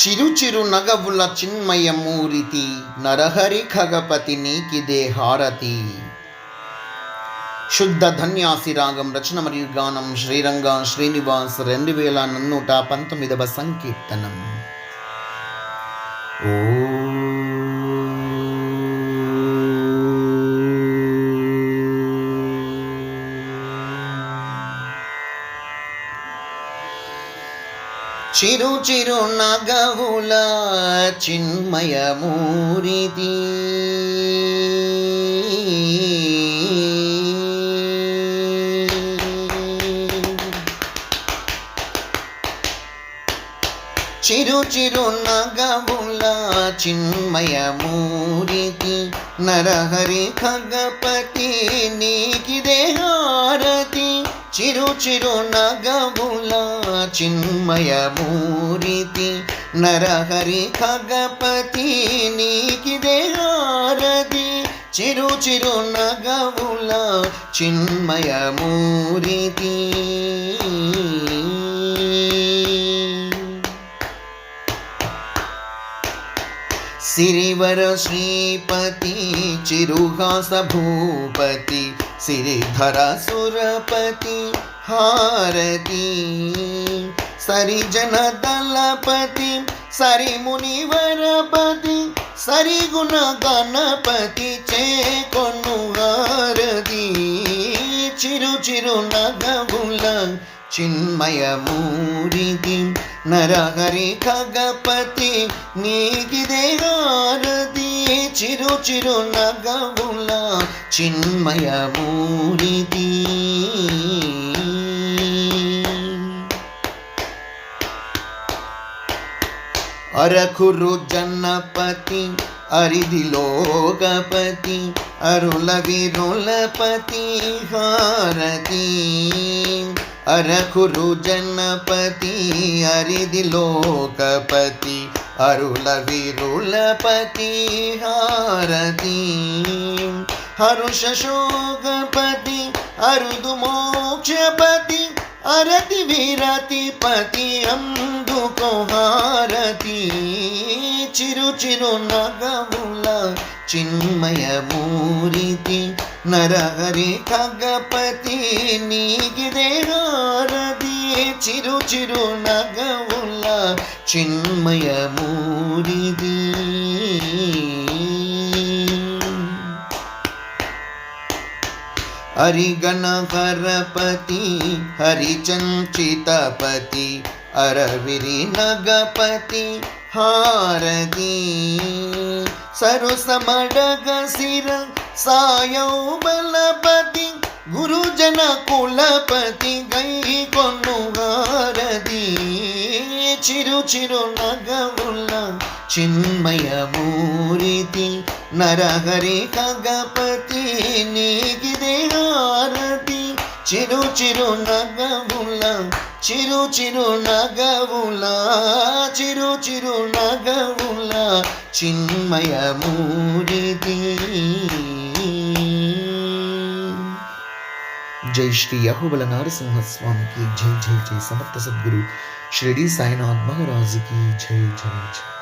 చిరు చిరు నగవుల చిన్మయమూరితి నరహరి ఖగపతి నీకిదే హారతి. శుద్ధ ధన్యాసి రాగం రచన మరియు గానం శ్రీరంగ శ్రీనివాస్ 2019వ సంకీర్తనం. ఓ చిరు చిరు నగవుల చిన్మయమూరితి చిరు చిరు నగవుల చిన్మయమూరితి నరహరి ఖగపతి నీకిదే హారతి. చిరు చిరు నగవుల చిన్మయమూరితి నరహరి ఖగపతి నీకిదే హారతి. చిరు చిరు నగవుల చిన్మయమూరితి సిరివర శ్రీపతి చిరుహాస భూపతి సిరిధర సురపతి హారతి. సరిజన దళపతి సరిమునివరపతి సరిగుణ గణపతి చేకొను హారతి. చిరు చిరు నగవుల చిన్మయమూరితి నరహరి ఖగపతి నీకిదే హారతి. చిరు చిరు నగవుల చిన్మయమూరితి అరఖురు జన్నపతి అరిదిలోకపతి అరుల విరులపతి హారతి. అరఖురు జన్నపతి అరిదిలోకపతి అరుల విరులపతి హారతి. హరుష శోకపతి అరుదు మోక్షపతి అరతి విరతిపతి అందుకో హారతి. చిరు చిరు నగవుల చిన్మయమూరితి నరహరి ఖగపతి నీకిదే హారతి. చిరు చిరు నగవుల చిన్మయమూరితి హరిగణహరపతి హరిచంచితపతి అరవిరి నగపతి హారతి. సరుసమడగ శిర సాయౌ బలపతి గురుజన కులపతి గై కొను హారతి. చిరు చిరు నగవుల చిన్మయమూరితి నరహరి ఖగపతి నీకిదే హారతి. చిరు చిరు నగవుల చిరు చిరు నగవుల చిరు చిరు నగవుల చిన్మయమూరితి. జై శ్రీ యహోబల నరసింహస్వామికి జై జై జై. సమర్థ సద్గురు షిరిడి సాయినాథ్ మహారాజుకి జై జై జై.